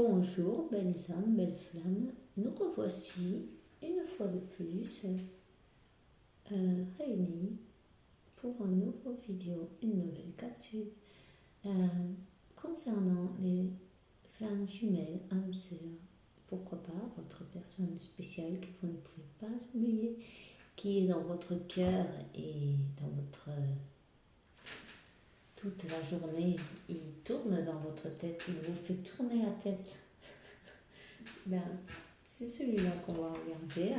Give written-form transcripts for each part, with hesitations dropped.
Bonjour, belles âmes, belles flammes. Nous revoici une fois de plus réunis pour une nouvelle vidéo, une nouvelle capsule concernant les flammes jumelles, âmes sœurs. Pourquoi pas votre personne spéciale que vous ne pouvez pas oublier, qui est dans votre cœur et dans votre... toute la journée, il tourne dans votre tête, il vous fait tourner la tête. Ben, c'est celui-là qu'on va regarder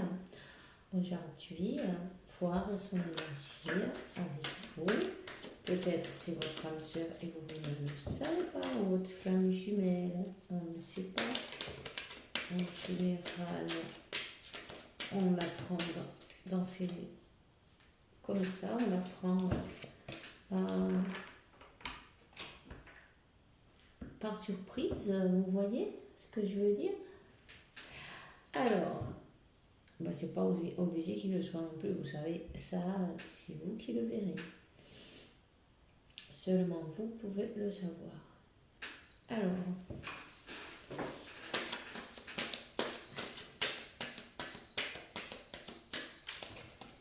aujourd'hui, voir son énergie avec vous. Peut-être c'est votre âme sœur et vous ne le savez pas, ou votre flamme jumelle, on ne sait pas. En général, on l'apprend dans ces... comme ça, on l'apprend par surprise, vous voyez ce que je veux dire? Alors, ben c'est pas obligé qu'il le soit non plus, vous savez, ça, c'est vous qui le verrez. Seulement vous pouvez le savoir. Alors,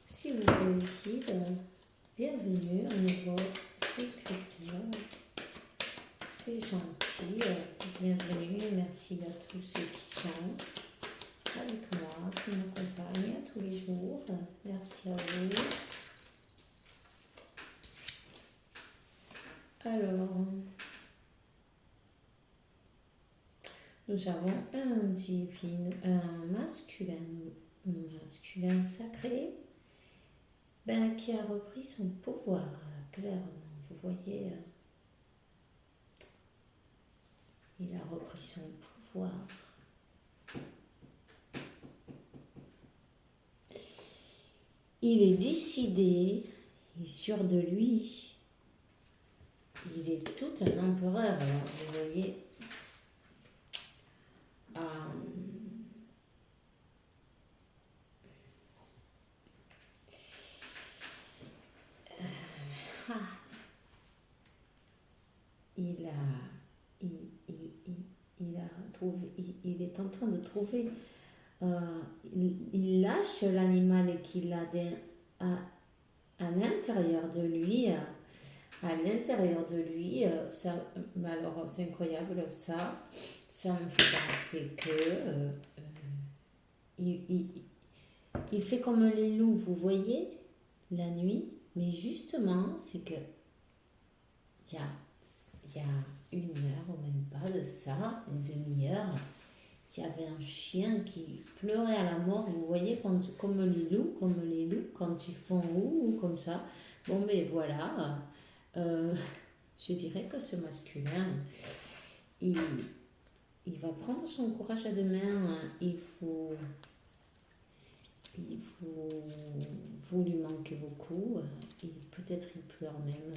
si vous êtes liquide, bienvenue à nouveau souscripteur. C'est gentil, bienvenue et merci à tous ceux qui sont avec moi, qui m'accompagnent tous les jours. Merci à vous. Alors, nous avons un divin, un masculin sacré, qui a repris son pouvoir, clairement. Vous voyez, il a repris son pouvoir. Il est décidé, il est sûr de lui. Il est tout un empereur. Alors, vous voyez, il est en train de trouver, il lâche l'animal qu'il a à l'intérieur de lui. À l'intérieur de lui, ça, alors c'est incroyable, ça me fait penser que il fait comme les loups, vous voyez, la nuit, mais justement, c'est que il y a une heure ou même pas de ça, une demi-heure, il y avait un chien qui pleurait à la mort, vous voyez, comme les loups, quand ils font ou comme ça. Bon, mais voilà, je dirais que ce masculin, il va prendre son courage à deux mains, vous lui manquez beaucoup, et peut-être il pleure même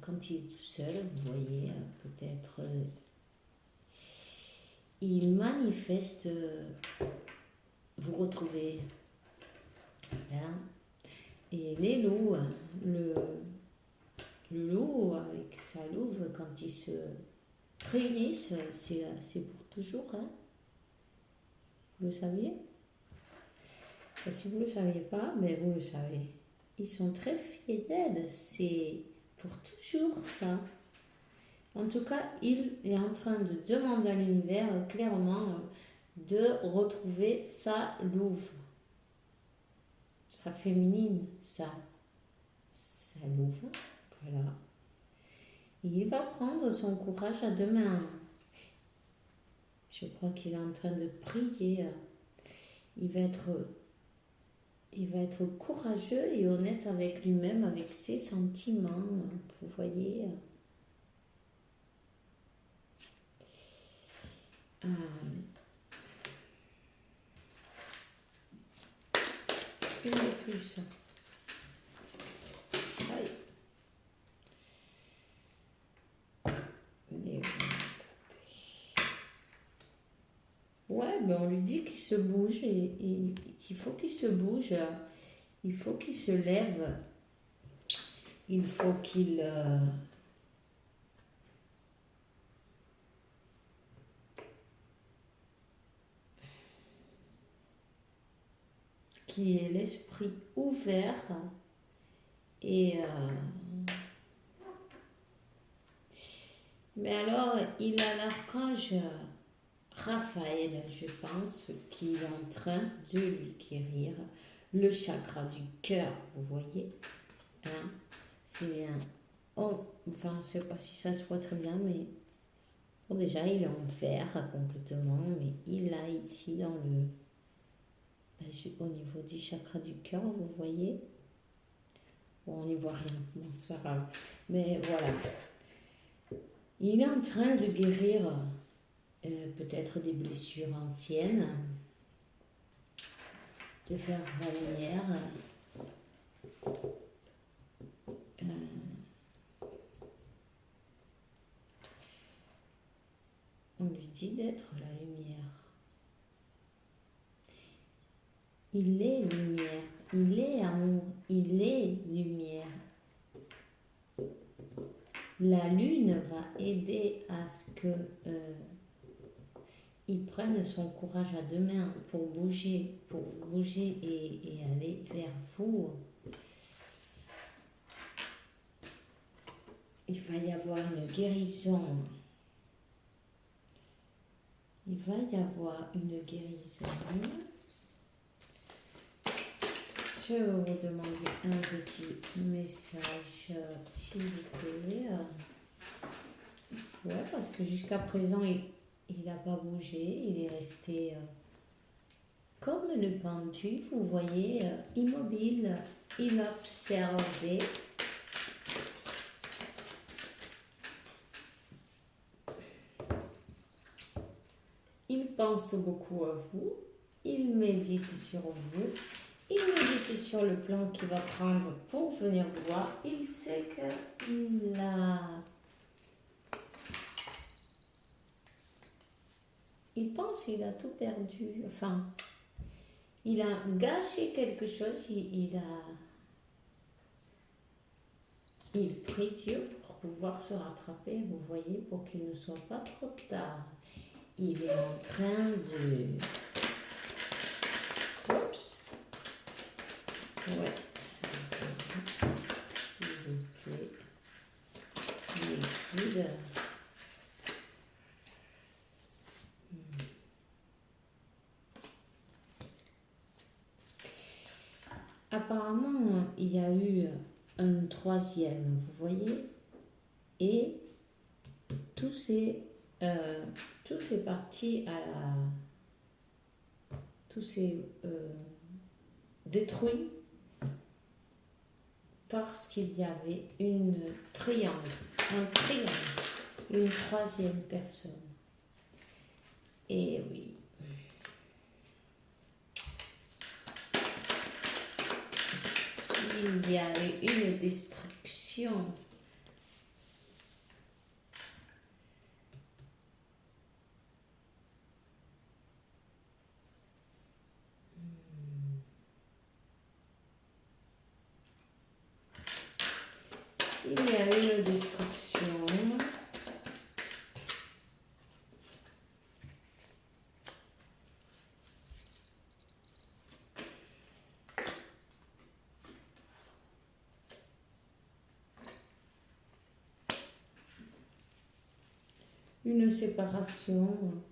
quand il est tout seul, vous voyez, peut-être il manifeste, vous retrouvez là, et les loups, le loup avec sa louve, quand ils se réunissent, c'est pour toujours, hein. Vous le saviez? Et si vous ne le saviez pas, mais vous le savez. Ils sont très fidèles, c'est pour toujours ça. En tout cas, il est en train de demander à l'univers clairement de retrouver sa louve, sa féminine, sa louve, voilà. Il va prendre son courage à deux mains. Je crois qu'il est en train de prier. Il va être courageux et honnête avec lui-même, avec ses sentiments, vous voyez. Une de plus. Aïe. Ouais, ben on lui dit qu'il se bouge et qu'il faut qu'il se bouge. Il faut qu'il se lève. Il faut qu'il... qui est l'esprit ouvert et mais alors il a l'archange Raphaël, je pense, qui est en train de lui guérir le chakra du cœur, vous voyez, hein, c'est un enfin, je ne sais pas si ça se voit très bien, mais bon, déjà il est en fer complètement, mais il a ici dans le au niveau du chakra du cœur, vous voyez. Bon, on n'y voit rien, bon, c'est pas grave. Mais voilà. Il est en train de guérir peut-être des blessures anciennes, de faire la lumière. On lui dit d'être la lumière. Il est lumière, il est amour, il est lumière. La lune va aider à ce que il prenne son courage à deux mains pour bouger et aller vers vous. Il va y avoir une guérison. Il va y avoir une guérison. Je vais vous demander un petit message, s'il vous plaît. Ouais, parce que jusqu'à présent, il n'a pas bougé. Il est resté comme le pendu, vous voyez, immobile. Il observait. Il pense beaucoup à vous. Il médite sur vous. Il médite sur le plan qu'il va prendre pour venir vous voir. Il sait qu'il a... Il pense qu'il a tout perdu. Enfin, il a gâché quelque chose. Il prie Dieu pour pouvoir se rattraper, vous voyez, pour qu'il ne soit pas trop tard. Il est en train de... Oups. Ouais. S'il vous plaît. Liquide. Apparemment, il y a eu un troisième, vous voyez, et tout est parti à la... Tout s'est détruit parce qu'il y avait un triangle, une troisième personne. Et oui. Il y a eu une destruction. Il y a eu une destruction. Une séparation.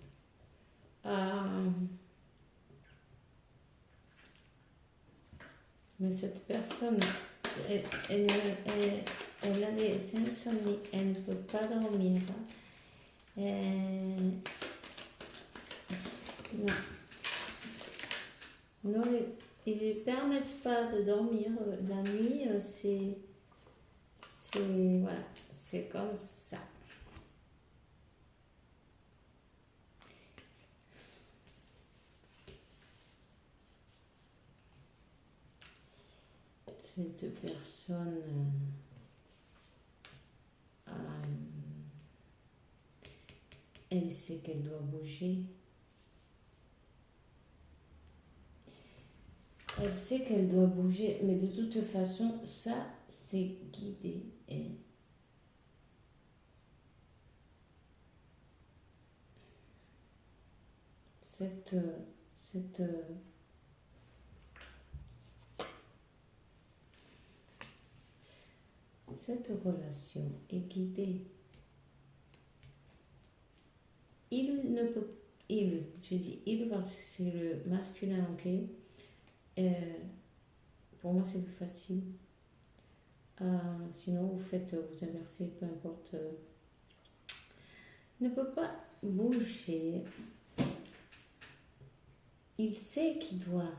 Mais cette personne, elle a des insomnies, elle ne peut pas dormir. Non. Non, ils ne lui permettent pas de dormir. La nuit, voilà, c'est comme ça. Cette personne elle sait qu'elle doit bouger. Elle sait qu'elle doit bouger, mais de toute façon, ça, c'est guidé. Et cette cette relation est guidée. Il ne peut, j'ai dit il parce que c'est le masculin, ok? Pour moi, c'est plus facile. Sinon, vous inversez, peu importe. Ne peut pas bouger. Il sait qu'il doit.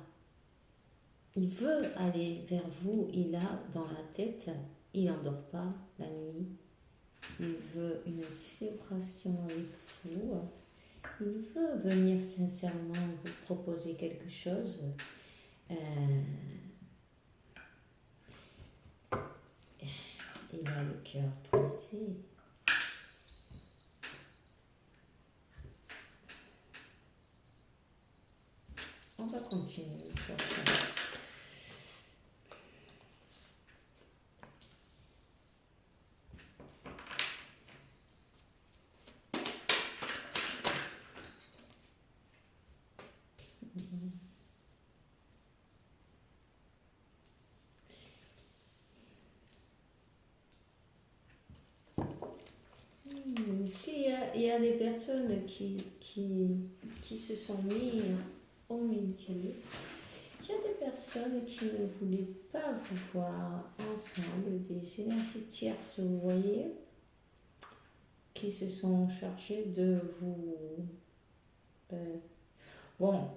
Il veut aller vers vous. Il a dans la tête. Il n'endort pas la nuit. Il veut une célébration avec vous. Il veut venir sincèrement vous proposer quelque chose. Il a le cœur brisé. On va continuer. Ici, il y a des personnes qui se sont mis au milieu. Il y a des personnes qui ne voulaient pas vous voir ensemble, des énergies tierces, vous voyez, qui se sont chargées de vous... bon,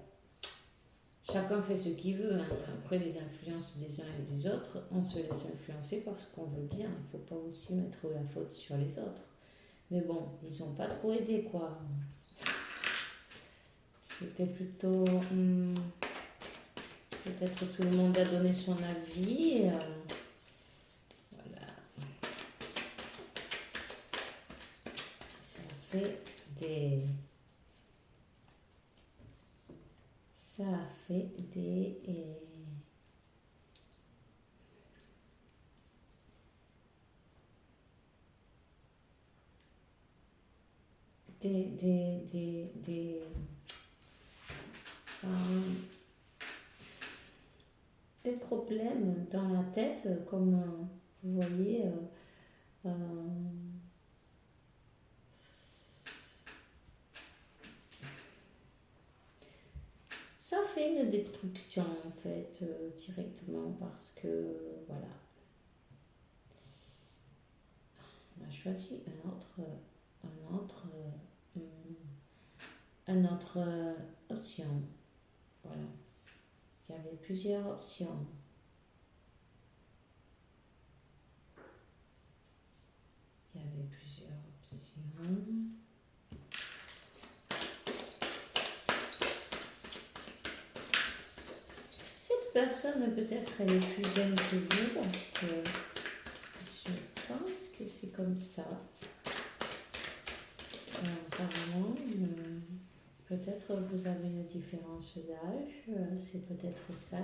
chacun fait ce qu'il veut. Hein. Après les influences des uns et des autres, on se laisse influencer par ce qu'on veut bien. Il ne faut pas aussi mettre la faute sur les autres. Mais bon, ils n'ont pas trop aidé, quoi. C'était plutôt... peut-être tout le monde a donné son avis. Voilà. Ça fait des... des problèmes dans la tête, comme vous voyez, ça fait une destruction en fait, directement, parce que voilà, on a choisi une autre option. Voilà. Il y avait plusieurs options. Cette personne, peut-être, elle est plus jeune que vous, parce que je pense que c'est comme ça. Apparemment, peut-être vous avez une différence d'âge, c'est peut-être ça,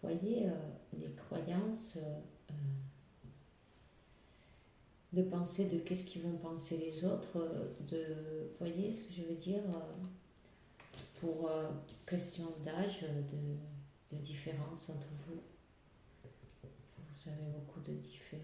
voyez, les croyances de penser de qu'est-ce qu'ils vont penser les autres, voyez ce que je veux dire, pour question d'âge, de différence entre vous. Vous avez beaucoup de différences.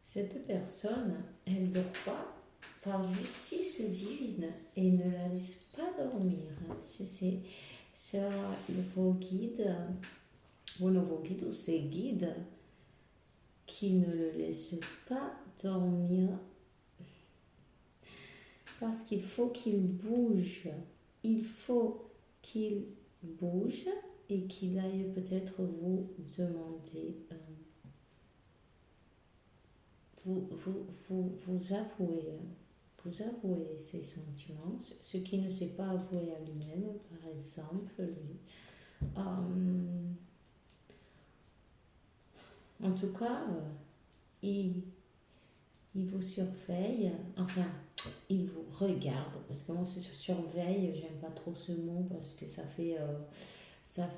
Cette personne, elle ne dort pas par justice divine et ne la laisse pas dormir. C'est vos guides, vos guides ou ses guides qui ne le laissent pas dormir, parce qu'il faut qu'il bouge. Il faut qu'il bouge et qu'il aille peut-être vous demander, vous avouer ses sentiments, ce qui ne s'est pas avoué à lui-même, par exemple, lui. En tout cas, il vous surveille, enfin, il vous regarde, parce que moi, surveille, j'aime pas trop ce mot, parce que ça fait la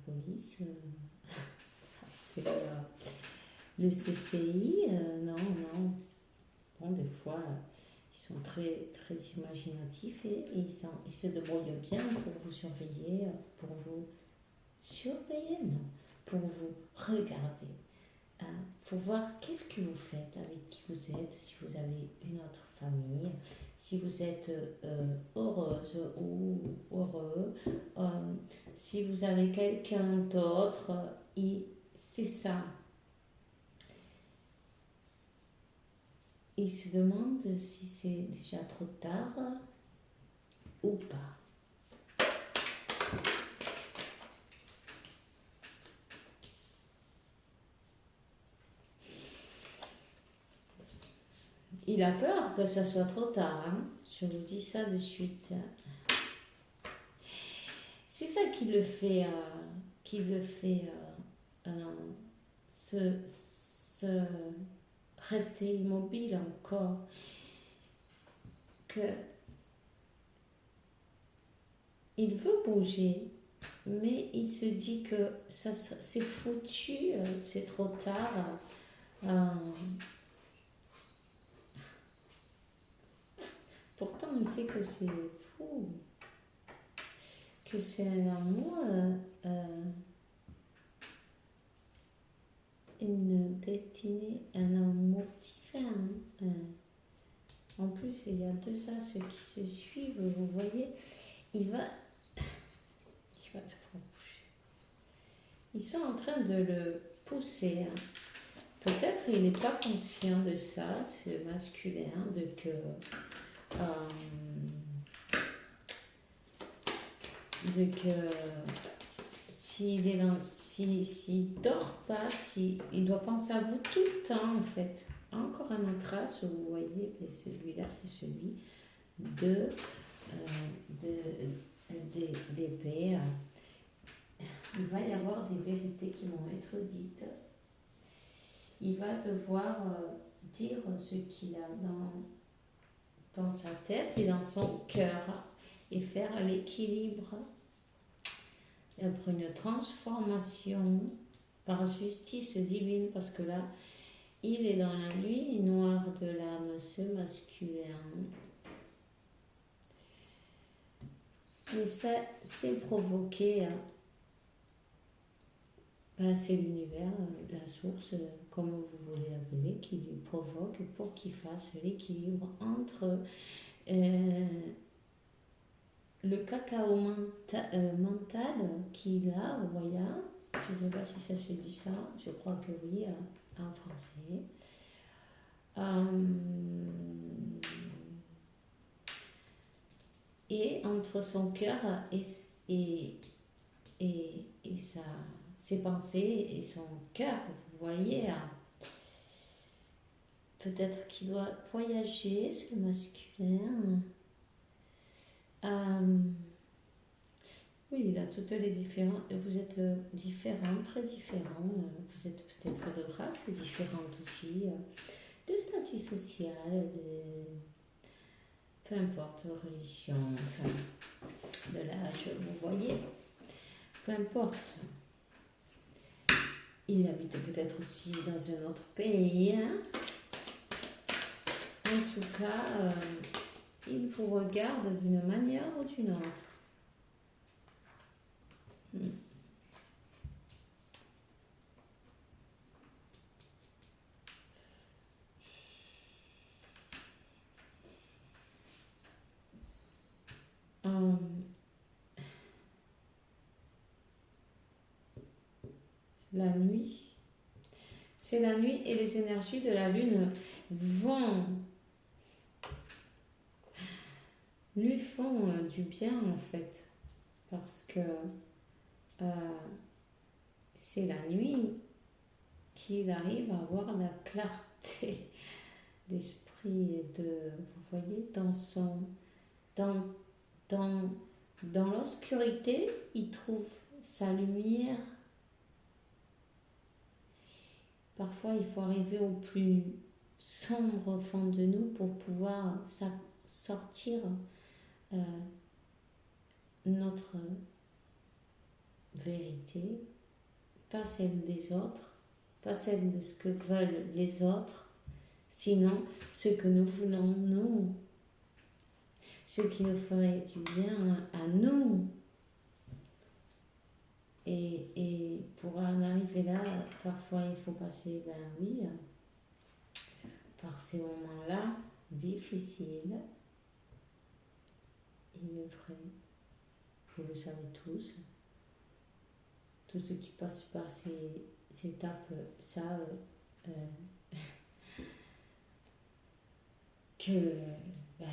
police, ça fait le CCI, non. Bon, des fois, Ils sont très, très imaginatifs et ils se débrouillent bien pour vous surveiller, pour vous surveiller, non, pour vous regarder, pour voir qu'est-ce que vous faites, avec qui vous êtes, si vous avez une autre famille, si vous êtes heureuse ou heureux, si vous avez quelqu'un d'autre, et c'est ça. Il se demande si c'est déjà trop tard ou pas. Il a peur que ça soit trop tard, hein. Je vous dis ça de suite. C'est ça qui le fait se rester immobile encore. Que il veut bouger, mais il se dit que ça c'est foutu, c'est trop tard. Pourtant, il sait que c'est fou, que c'est un amour, une destinée, un amour différent. En plus, il y a deux as qui se suivent, vous voyez. Il va te faire bouger. Ils sont en train de le pousser. Peut-être il n'est pas conscient de ça, ce masculin, de que s'il dort pas, il doit penser à vous tout le temps en fait. Encore un autre as, vous voyez, et celui-là, c'est celui d'épée. Il va y avoir des vérités qui vont être dites. Il va devoir dire ce qu'il a dans sa tête et dans son cœur et faire l'équilibre pour une transformation par justice divine, parce que là, il est dans la nuit noire de l'âme, ce masculin. Et ça, c'est provoqué, c'est l'univers, la source, comme vous voulez l'appeler, qui lui provoque pour qu'il fasse l'équilibre entre le cacao mental qu'il a, voyez, je ne sais pas si ça se dit ça, je crois que oui, en français. Et entre son cœur et ses pensées et son cœur, vous voyez, peut-être qu'il doit voyager, ce masculin. Oui, il a toutes les différentes. Vous êtes différents, très différents. Vous êtes peut-être de races différentes aussi, de statut social, peu importe, religion, enfin, de l'âge, vous voyez, peu importe. Il habite peut-être aussi dans un autre pays. En tout cas, il vous regarde d'une manière ou d'une autre. La nuit. C'est la nuit et les énergies de la lune lui font du bien en fait, parce que c'est la nuit qu'il arrive à avoir la clarté d'esprit et vous voyez, dans l'obscurité, il trouve sa lumière. Parfois, il faut arriver au plus sombre fond de nous pour pouvoir sortir notre vérité, pas celle des autres, pas celle de ce que veulent les autres, sinon ce que nous voulons nous. ce qui nous ferait du bien à nous. Et pour en arriver là, parfois il faut passer, ben oui, par ces moments-là difficiles. Il est vrai, vous le savez tous ceux qui passent par ces étapes savent que ben,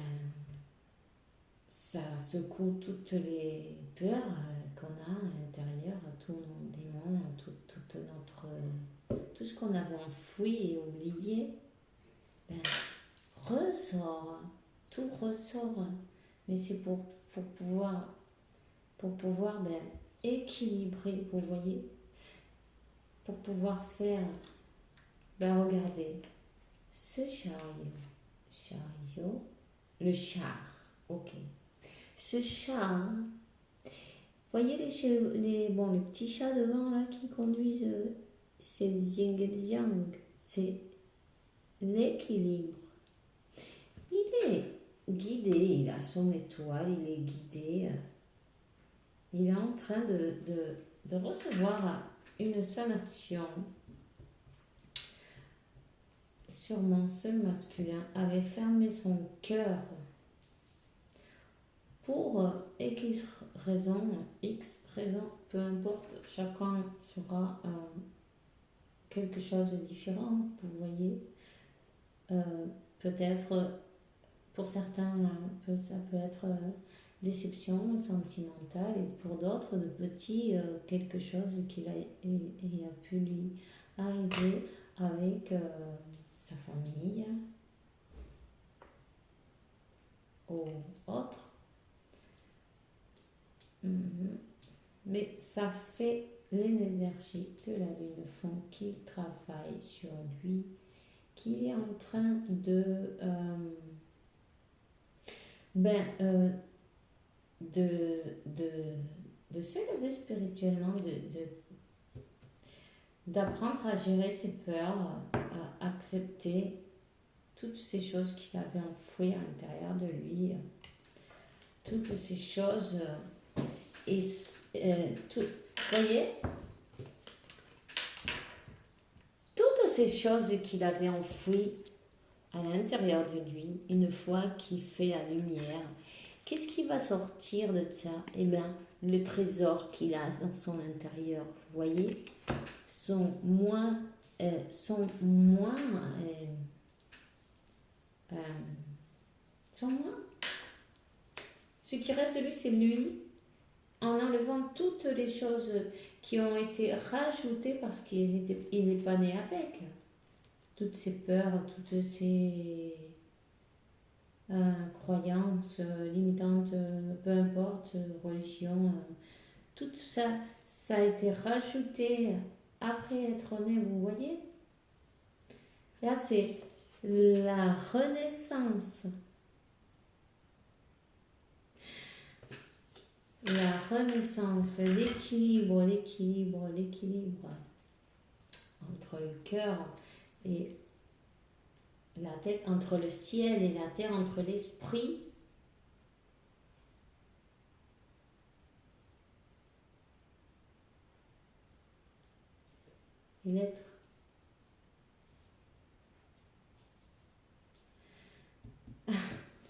ça secoue toutes les peurs qu'on a à l'intérieur, tous nos démons, tout ce qu'on avait enfoui et oublié, ben, ressort, tout ressort. Mais c'est pour pouvoir ben, équilibrer, vous voyez, pour pouvoir faire, ben regardez, ce chariot, le char, ok. Ce char, voyez les petits chats devant là qui conduisent, c'est le yin et le yang, c'est l'équilibre. Il est guidé, il a son étoile, il est guidé, il est en train de recevoir une sanation. Sûrement ce masculin avait fermé son cœur pour X raison, peu importe, chacun sera quelque chose de différent, vous voyez. Peut-être, pour certains, ça peut être déception sentimentale, et pour d'autres, de petits, quelque chose qui a pu lui arriver avec sa famille ou autre. Mais ça fait l'énergie de la lune fond qui travaille sur lui, qu'il est en train de s'élever spirituellement, d'apprendre à gérer ses peurs, à accepter toutes ces choses qu'il avait enfouies à l'intérieur de lui, toutes ces choses et voyez, toutes ces choses qu'il avait enfouies à l'intérieur de lui, une fois qu'il fait la lumière, qu'est-ce qui va sortir de ça? Eh bien, le trésor qu'il a dans son intérieur, vous voyez, sont moins ce qui reste de lui, c'est lui, en enlevant toutes les choses qui ont été rajoutées parce qu'il n'est pas né avec. Toutes ces peurs, toutes ces croyances limitantes, peu importe, religion, tout ça, ça a été rajouté après être né, vous voyez. Là, c'est la renaissance. La renaissance, l'équilibre entre le cœur et la tête, entre le ciel et la terre, entre l'esprit et l'être.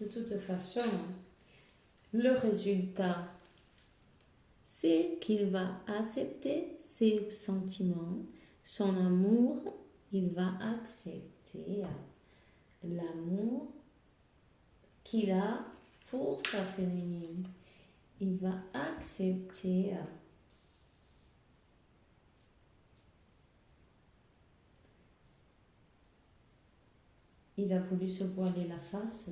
De toute façon, le résultat, c'est qu'il va accepter ses sentiments, son amour, il va accepter l'amour qu'il a pour sa féminine. Il va accepter il a voulu se voiler la face.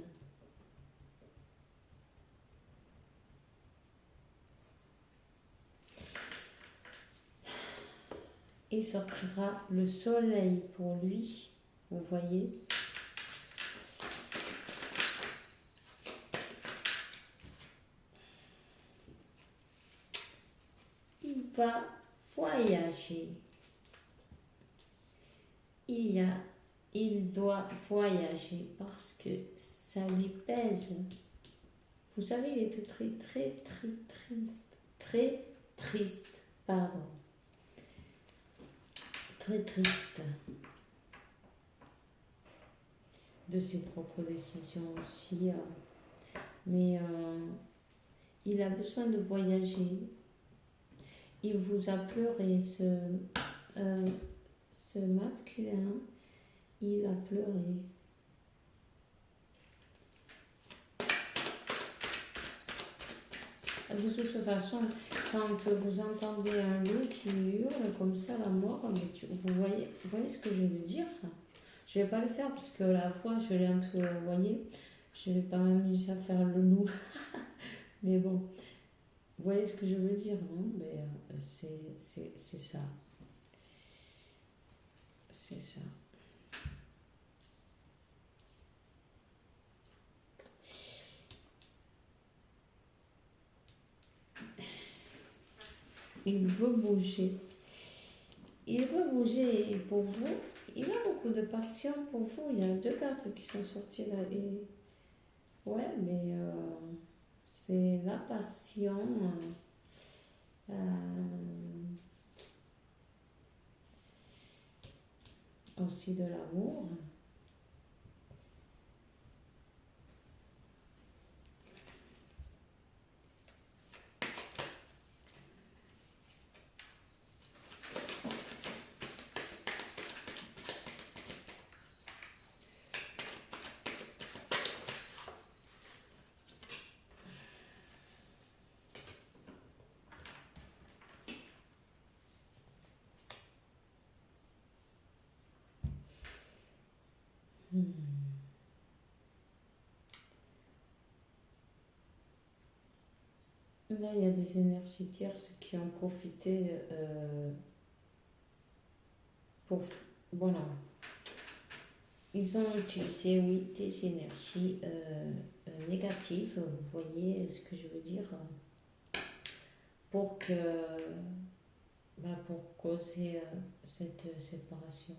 Et sortira le soleil pour lui, vous voyez. Il va voyager. Il doit voyager parce que ça lui pèse. Vous savez, il était très, très, très triste. Très triste, pardon. Très triste de ses propres décisions aussi. Mais il a besoin de voyager. Il vous a pleuré, ce masculin, il a pleuré. De toute façon, quand vous entendez un loup qui hurle comme ça, la mort, vous voyez ce que je veux dire? Je vais pas le faire parce que la fois, je l'ai un peu, vous voyez, je vais pas m'amuser à faire le loup. Mais bon, vous voyez ce que je veux dire, non? Mais c'est ça. C'est ça. Il veut bouger. Il veut bouger et pour vous, il a beaucoup de passion pour vous. Il y a deux cartes qui sont sorties là. Et... ouais, mais c'est la passion. Euh, aussi de l'amour. Là, il y a des énergies tierces qui ont profité pour... voilà. Ils ont utilisé, oui, des énergies négatives, vous voyez ce que je veux dire, pour que... pour causer cette séparation.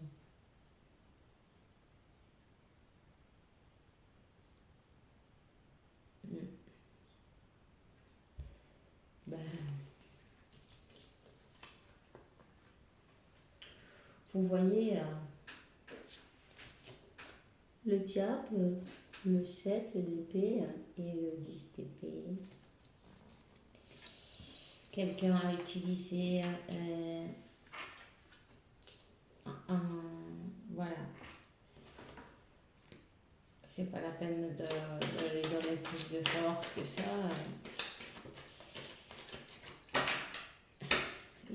Mm. Ben, vous voyez le diable, le 7 d'épée et le 10 d'épée. Quelqu'un a utilisé voilà. C'est pas la peine de lui donner plus de force que ça.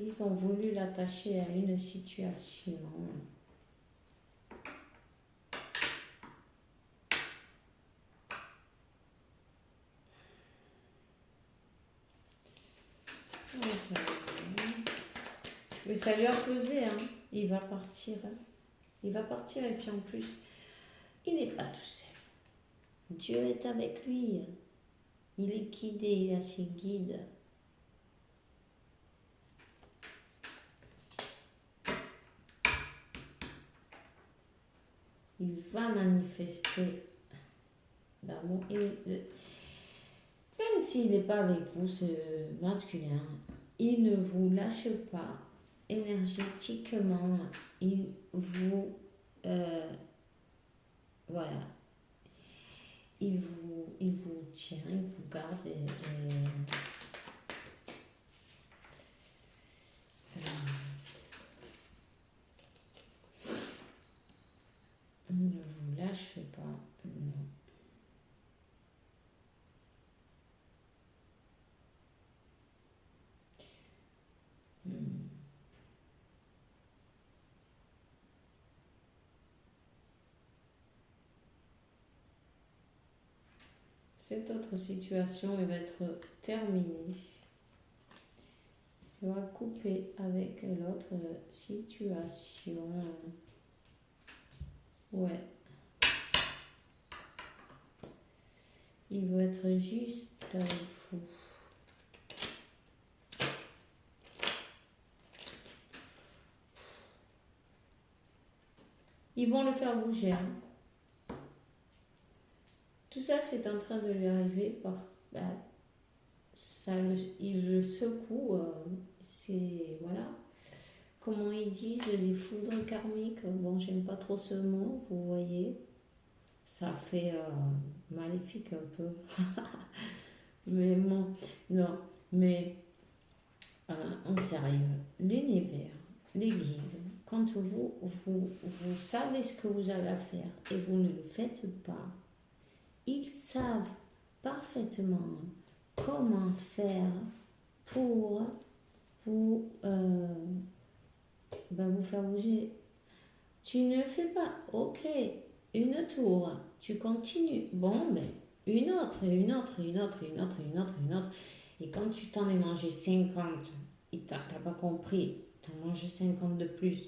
Ils ont voulu l'attacher à une situation. Mais ça lui a pesé, hein. Il va partir. Hein. Il va partir et puis en plus, il n'est pas tout seul. Dieu est avec lui. Il est guidé, il a ses guides. Il va manifester l'amour. Même s'il n'est pas avec vous, ce masculin, il ne vous lâche pas énergétiquement. Il vous... voilà. Il vous tient, il vous garde il ne vous lâche pas. Non. Cette autre situation elle va être terminée. Ça va couper avec l'autre situation. Ouais. Il veut être juste avec vous. Ils vont le faire bouger. Hein. Tout ça, c'est en train de lui arriver ben, il le secoue. C'est, voilà. Comment ils disent, les foudres karmiques. Bon, j'aime pas trop ce mot, vous voyez. Ça fait maléfique un peu. Mais bon, non. Mais en sérieux, l'univers, les guides, quand vous savez ce que vous avez à faire et vous ne le faites pas, ils savent parfaitement comment faire pour vous, vous faire bouger. Tu ne fais pas, ok, une tour, tu continues, bon, ben, une autre, une autre, une autre, une autre, une autre, une autre. Et quand tu t'en es mangé 50 et t'as pas compris, t'en as mangé 50 de plus,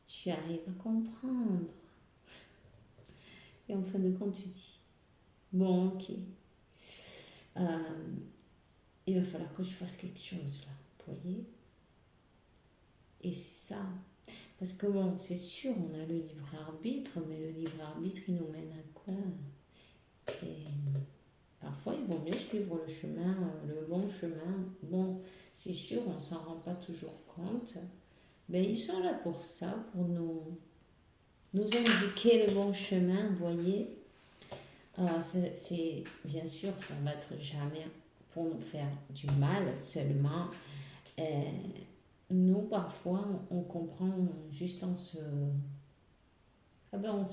tu arrives à comprendre. Et en fin de compte, tu dis, bon, ok, euh, il va falloir que je fasse quelque chose là, vous voyez. Et c'est ça. Parce que bon, c'est sûr, on a le libre arbitre, mais le libre arbitre, il nous mène à quoi? Et parfois, il vaut mieux suivre le chemin, le bon chemin. Bon, c'est sûr, on ne s'en rend pas toujours compte. Mais ils sont là pour ça, pour nous indiquer le bon chemin, vous voyez. C'est bien sûr, ça ne va être jamais pour nous faire du mal seulement. Nous, parfois, on comprend juste en se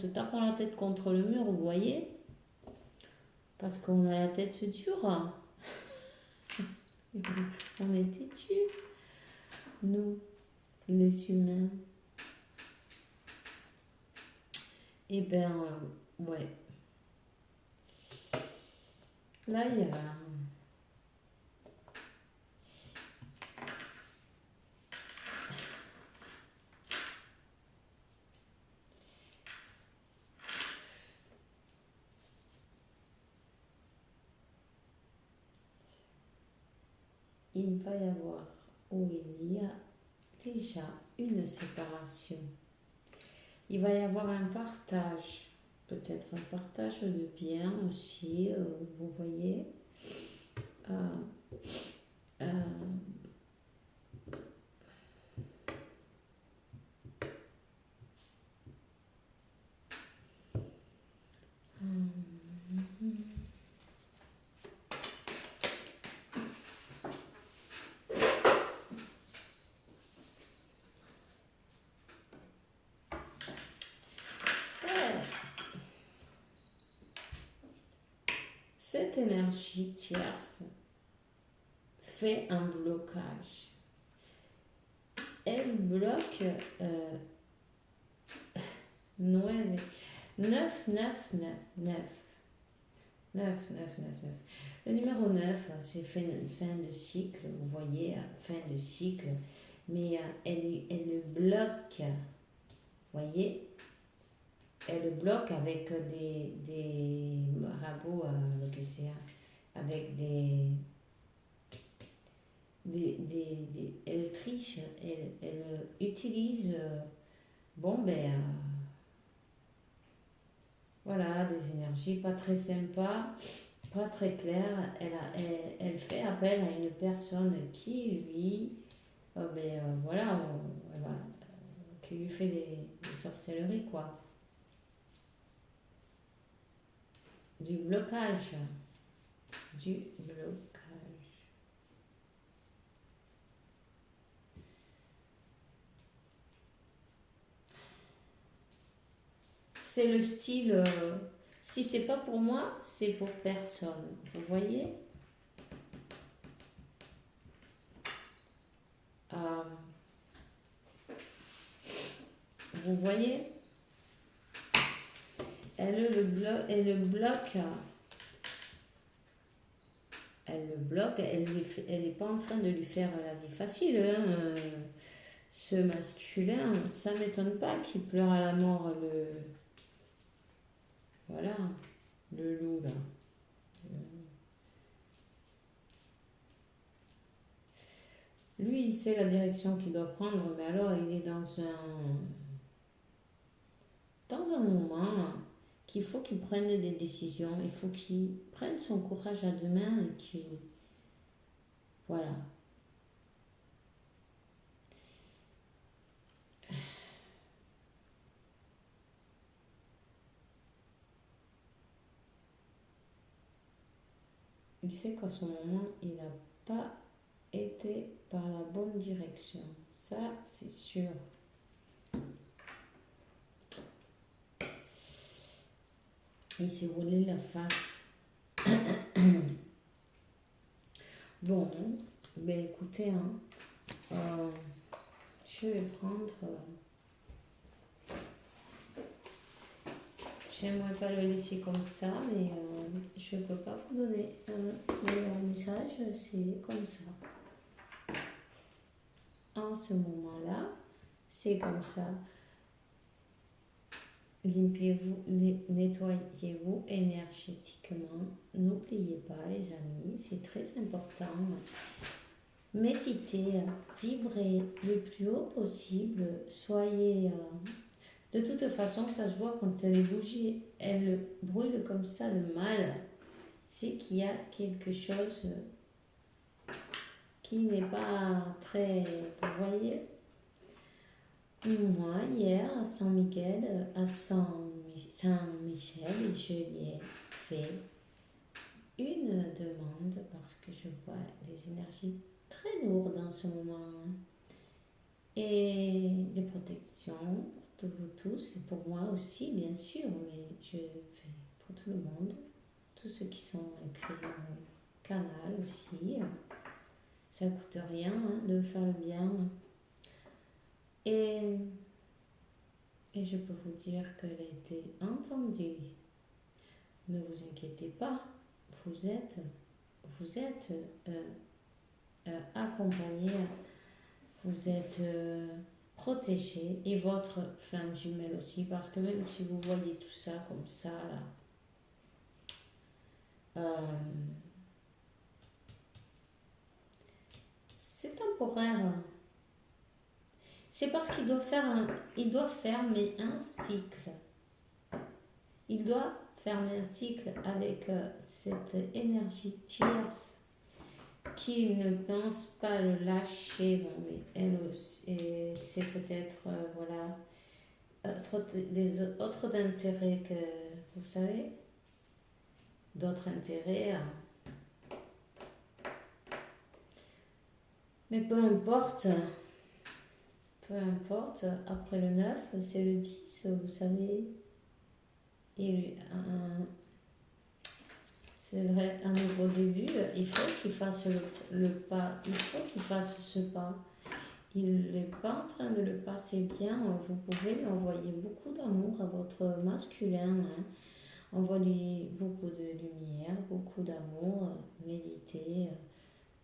tapant la tête contre le mur, vous voyez, parce qu'on a la tête dure. On est têtu, nous, les humains. Eh ben, ouais. Là, il va y avoir, ou il y a déjà une séparation. Il va y avoir un partage, peut-être un partage de biens aussi, vous voyez. Euh, euh, ouais. Cette énergie tierce fait un blocage. Elle bloque 9, 9, 9, 9, 9. 9, 9, 9, 9. Le numéro 9, c'est fin de cycle, vous voyez, fin de cycle, mais elle bloque, vous voyez, elle bloque avec des rabots, avec elle triche, elle utilise, bon ben, voilà, des énergies pas très sympas, pas très claires. Elle fait appel à une personne qui, lui, voilà, qui lui fait des sorcelleries, quoi. Du blocage. Du blocage. C'est le style, si c'est pas pour moi, c'est pour personne. Vous voyez? Euh, vous voyez? Elle le bloque. Elle le bloque. Elle n'est pas en train de lui faire la vie facile. Hein. Ce masculin, ça m'étonne pas qu'il pleure à la mort voilà, le loup là. Lui, il sait la direction qu'il doit prendre, mais alors il est dans un moment qu'il faut qu'il prenne des décisions, il faut qu'il prenne son courage à deux mains et qu'il... Voilà. Il sait qu'à ce moment, il n'a pas été par la bonne direction. Ça, c'est sûr. Il s'est roulé la face. Bon, ben écoutez, hein, je vais prendre... j'aimerais pas le laisser comme ça, mais je ne peux pas vous donner un meilleur message, c'est comme ça. En ce moment-là, c'est comme ça. Limpiez-vous, nettoyez-vous énergétiquement. N'oubliez pas, les amis, c'est très important. Méditez, vibrez le plus haut possible. Soyez... de toute façon, ça se voit quand les bougies, elles brûlent comme ça de mal. C'est qu'il y a quelque chose qui n'est pas très... Vous voyez ? Moi, hier, à Saint-Michel, je lui ai fait une demande parce que je vois des énergies très lourdes en ce moment. Et des protections pour vous tous et pour moi aussi, bien sûr, mais je fais pour tout le monde, tous ceux qui sont écrits dans le canal aussi. Ça ne coûte rien de faire le bien. Et je peux vous dire qu'elle a été entendue. Ne vous inquiétez pas, vous êtes accompagné, vous êtes protégé, et votre flamme jumelle aussi, parce que même si vous voyez tout ça comme ça, là, c'est temporaire. C'est parce qu'il doit fermer un cycle. Il doit fermer un cycle avec cette énergie tierce qui ne pense pas le lâcher. Bon, mais elle aussi, c'est peut-être, des autres intérêts que, vous savez, d'autres intérêts. Mais peu importe, après le 9, c'est le 10, vous savez. Et c'est vrai, un nouveau début, il faut qu'il fasse le pas, il faut qu'il fasse ce pas. Il n'est pas en train de le passer bien. Vous pouvez lui envoyer beaucoup d'amour à votre masculin. Envoyez beaucoup de lumière, beaucoup d'amour, méditez,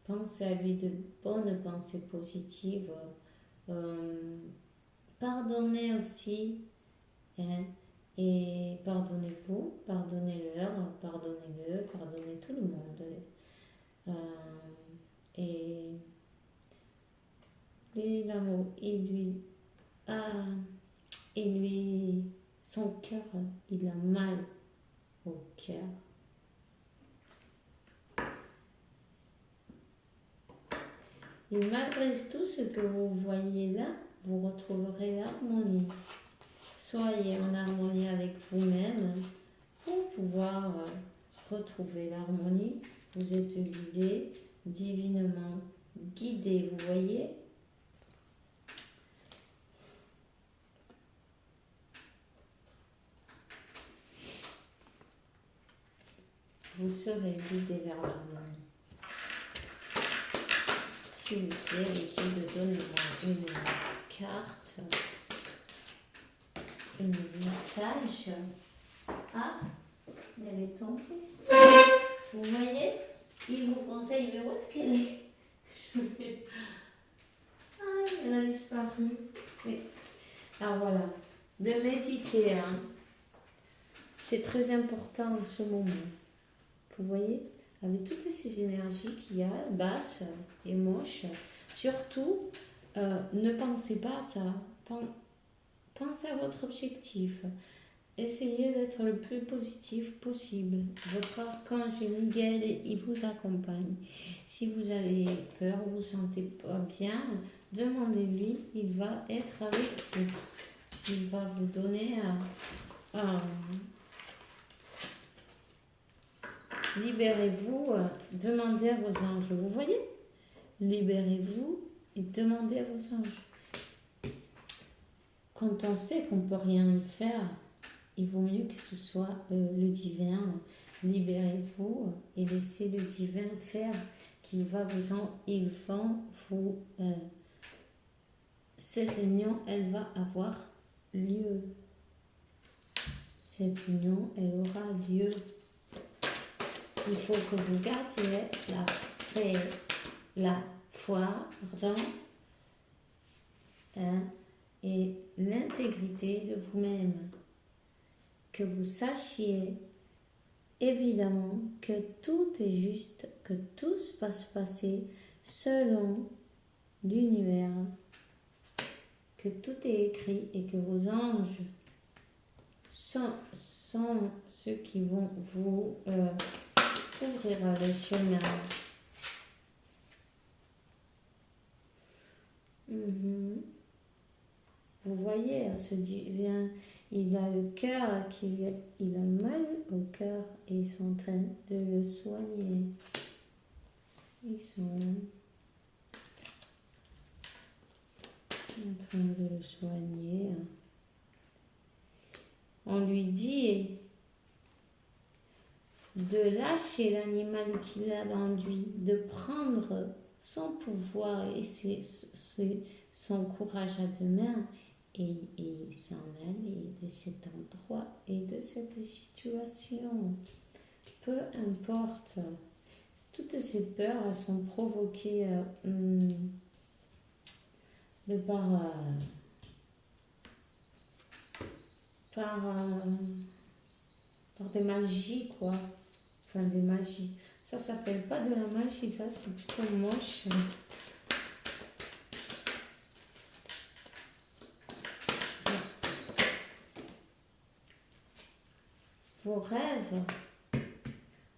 pensez à lui de bonnes pensées positives. Pardonnez aussi, hein, et pardonnez-vous, pardonnez-leur, pardonnez-le, pardonnez tout le monde. Et l'amour, son cœur, il a mal au cœur. Et malgré tout ce que vous voyez là, vous retrouverez l'harmonie. Soyez en harmonie avec vous-même pour pouvoir retrouver l'harmonie. Vous êtes guidé, divinement guidé, vous voyez. Vous serez guidé vers l'harmonie. S'il vous plaît, l'équipe, donnez-moi une carte, un message. Ah, elle est tombée. Vous voyez, il vous conseille, mais où est-ce qu'elle est? Ah, elle a disparu. Oui. Alors voilà, de méditer, hein. C'est très important en ce moment. Vous voyez, avec toutes ces énergies qu'il y a, basses et moches, surtout, ne pensez pas à ça. Pensez à votre objectif. essayez d'être le plus positif possible. Votre archange Miguel, il vous accompagne. Si vous avez peur ou vous ne vous sentez pas bien, demandez-lui, il va être avec vous. Il va vous donner libérez-vous, demandez à vos anges. Vous voyez? Libérez-vous et demandez à vos anges. Quand on sait qu'on ne peut rien y faire, il vaut mieux que ce soit le divin. Libérez-vous et laissez le divin faire qu'il va ils vont vous cette union, elle va avoir lieu. Cette union, elle aura lieu. Il faut que vous gardiez la foi, et l'intégrité de vous-même. Que vous sachiez évidemment que tout est juste, que tout va se passer selon l'univers, que tout est écrit et que vos anges sont ceux qui vont vous ouvrir le chemin. Vous voyez, ce divin, il a le cœur, il a mal au cœur et ils sont en train de le soigner. Ils sont en train de le soigner. On lui dit de lâcher l'animal qu'il a dans lui, de prendre son pouvoir et son courage à deux mains et s'en aller de cet endroit et de cette situation. Peu importe, toutes ces peurs sont provoquées par des magies, quoi. Enfin, des magies. Ça s'appelle pas de la magie, ça c'est plutôt moche.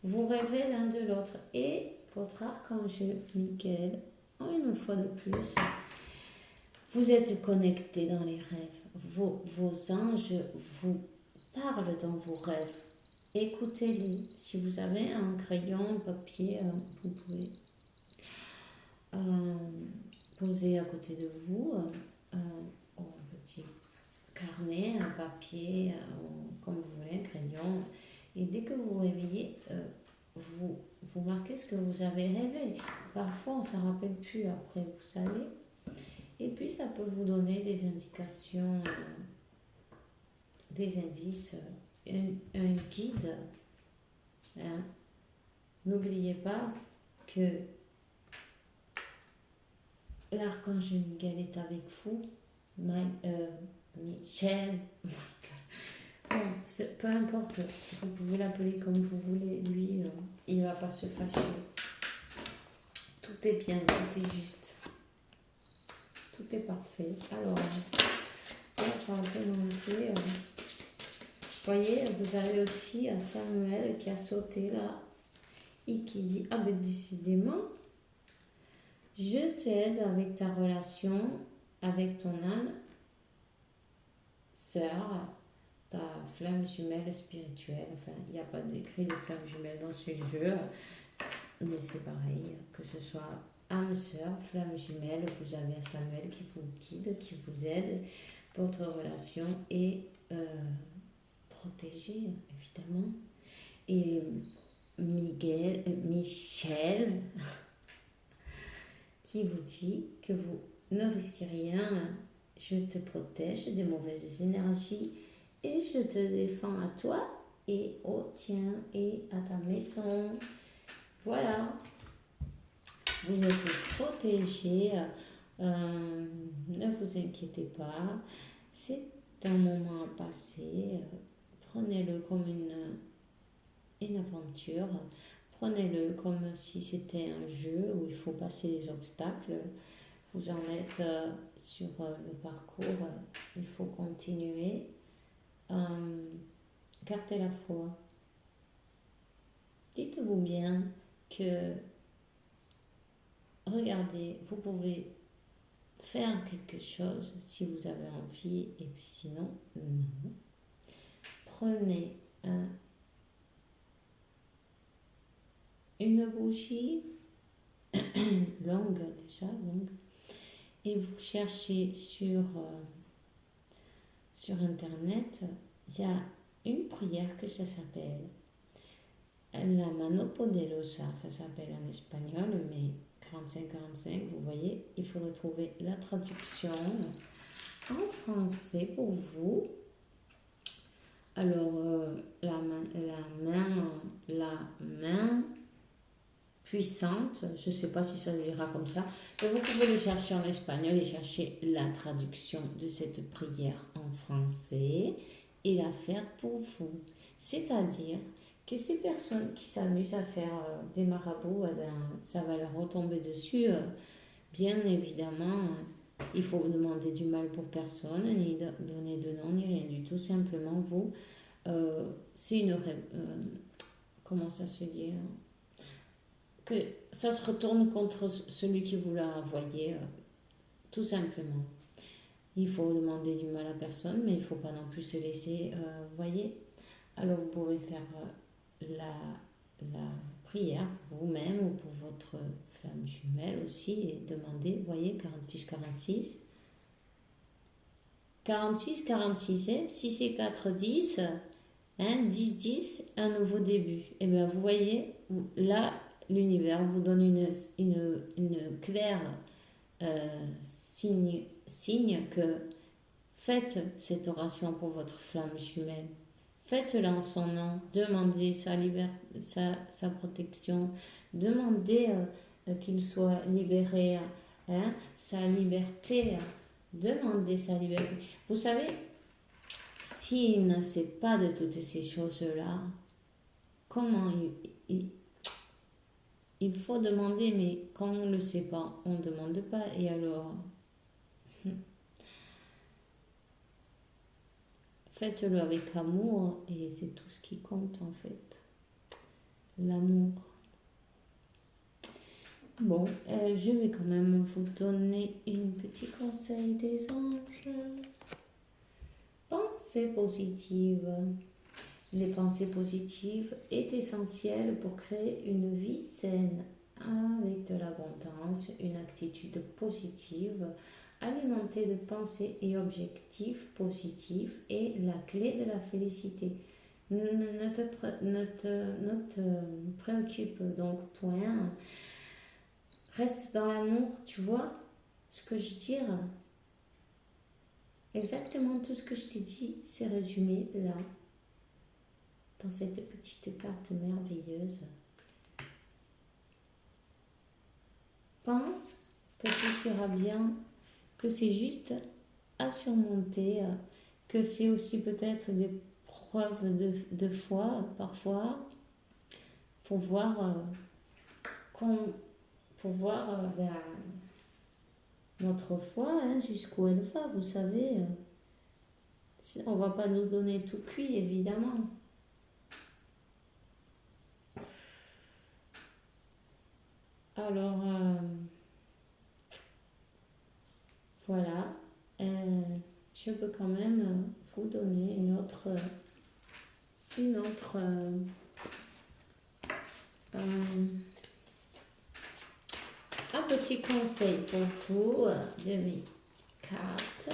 Vous rêvez l'un de l'autre et votre archange Michael, une fois de plus, vous êtes connecté dans les rêves. Vos anges vous parlent dans vos rêves. Écoutez-les. Si vous avez un crayon, un papier, vous pouvez poser à côté de vous un petit carnet, un papier, comme vous voulez, un crayon. Et dès que vous vous réveillez, vous marquez ce que vous avez rêvé. Parfois, on ne s'en rappelle plus après, vous savez. Et puis, ça peut vous donner des indications, des indices, un guide. N'oubliez pas que l'archange Miguel est avec vous. Michel, bon, peu importe, vous pouvez l'appeler comme vous voulez. Lui, il ne va pas se fâcher. Tout est bien, tout est juste. Tout est parfait. Alors, voyez, vous avez aussi Samuel qui a sauté là et qui dit, ah ben décidément, je t'aide avec ta relation avec ton âme, sœur, ta flamme jumelle spirituelle. Enfin, il n'y a pas d'écrit de flamme jumelle dans ce jeu, mais c'est pareil, que ce soit âme sœur, flamme jumelle, vous avez un Samuel qui vous guide, qui vous aide. Votre relation est protégée, évidemment. Et Michel, qui vous dit que vous ne risquez rien, je te protège des mauvaises énergies et je te défends à toi et au tien et à ta maison. Voilà. Vous êtes protégés, ne vous inquiétez pas, c'est un moment à passer, prenez-le comme une aventure, prenez-le comme si c'était un jeu où il faut passer des obstacles, vous en êtes sur le parcours, il faut continuer Gardez la foi. Dites-vous bien que, regardez, vous pouvez faire quelque chose si vous avez envie, et puis sinon, non. Prenez une bougie longue, déjà longue, et vous cherchez sur internet, il y a une prière que ça s'appelle la Mano Poderosa, ça s'appelle en espagnol, mais 45-45, vous voyez, il faudrait trouver la traduction en français pour vous. Alors, la main puissante, je ne sais pas si ça se dira comme ça, mais vous pouvez le chercher en espagnol et chercher la traduction de cette prière en français et la faire pour vous. C'est-à-dire que ces personnes qui s'amusent à faire des marabouts, eh ben, ça va leur retomber dessus. Bien évidemment, il faut demander du mal pour personne, ni donner de nom, ni rien du tout. Simplement, vous, c'est une... comment ça se dit que ça se retourne contre celui qui vous l'a envoyé, tout simplement. Il faut demander du mal à personne, mais il ne faut pas non plus se laisser, voyez. Alors vous pouvez faire la prière pour vous-même ou pour votre flamme jumelle aussi et demander, voyez, 46, 46, 46, hein, 6 et 4, 10, hein, 10, 10, un nouveau début. Et bien vous voyez, là, l'univers vous donne une claire signe que faites cette oration pour votre flamme jumelle. Faites-la en son nom. Demandez sa protection. Demandez qu'il soit libéré, hein, sa liberté. Demandez sa liberté. Vous savez, s'il ne sait pas de toutes ces choses-là, comment il faut demander, mais quand on ne le sait pas, on ne demande pas. Et alors, faites-le avec amour et c'est tout ce qui compte en fait. L'amour. Bon, je vais quand même vous donner un petit conseil des anges. Pensée positive. Les pensées positives est essentielle pour créer une vie saine avec de l'abondance, une attitude positive, alimentée de pensées et objectifs positifs est la clé de la félicité. Ne te préoccupe donc point. Reste dans l'amour, tu vois ce que je dis. Exactement tout ce que je t'ai dit, c'est résumé là, dans cette petite carte merveilleuse. Pense que tout ira bien, que c'est juste à surmonter, que c'est aussi peut-être des preuves de foi parfois, pour voir, notre foi, hein, jusqu'où elle va, vous savez. On ne va pas nous donner tout cuit, évidemment. Alors, voilà. Je peux quand même vous donner un petit conseil pour vous de mes cartes.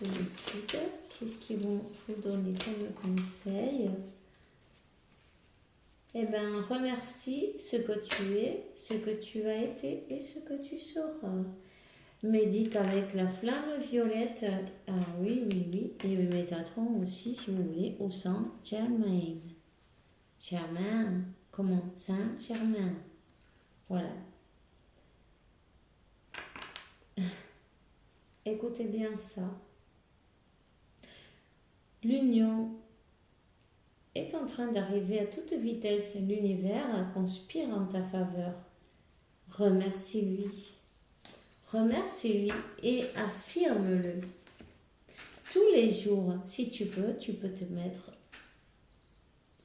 Qu'est-ce qu'ils vont vous donner comme conseil? Eh bien, remercie ce que tu es, ce que tu as été et ce que tu seras. Médite avec la flamme violette. Ah oui. Et Métatron aussi, si vous voulez, au Saint-Germain. Germain, comment? Saint-Germain. Voilà. Écoutez bien ça. L'union est en train d'arriver à toute vitesse. L'univers conspire en ta faveur. Remercie-lui. Remercie-lui et affirme-le. tous les jours, si tu veux, tu peux te mettre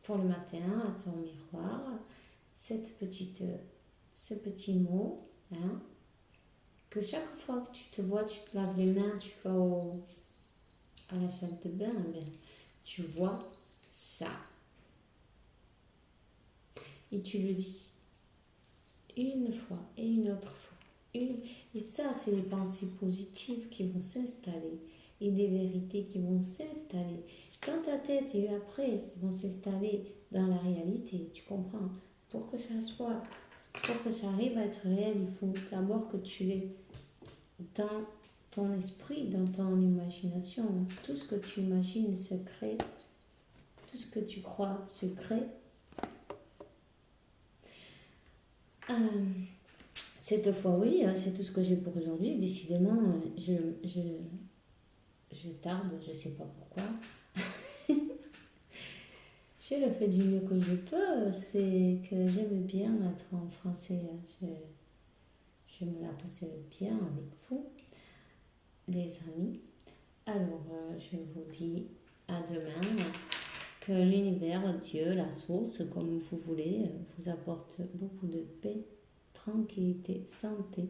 pour le matin à ton miroir ce petit mot, hein, que chaque fois que tu te vois, tu te laves les mains, tu vas à la salle de bain, eh bien, tu vois ça. Et tu le dis une fois et une autre fois. Et ça, c'est les pensées positives qui vont s'installer et des vérités qui vont s'installer dans ta tête et après vont s'installer dans la réalité. Tu comprends? Pour que ça arrive à être réel, il faut d'abord que tu l'aies dans ton esprit, dans ton imagination. Tout ce que tu imagines se crée, tout ce que tu crois se crée. Cette fois, oui, c'est tout ce que j'ai pour aujourd'hui. Décidément, je tarde, je ne sais pas pourquoi. Je le fais du mieux que je peux. C'est que j'aime bien être en français. Je me la passe bien avec vous, les amis. Alors, je vous dis à demain. Que l'univers, Dieu, la source, comme vous voulez, vous apporte beaucoup de paix, tranquillité, santé,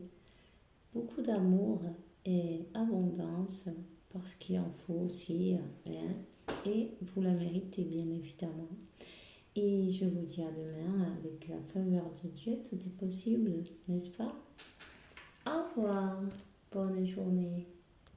beaucoup d'amour et abondance, parce qu'il en faut aussi, hein, et vous la méritez bien évidemment. Et je vous dis à demain, avec la faveur de Dieu, tout est possible, n'est-ce pas? Au revoir, bonne journée.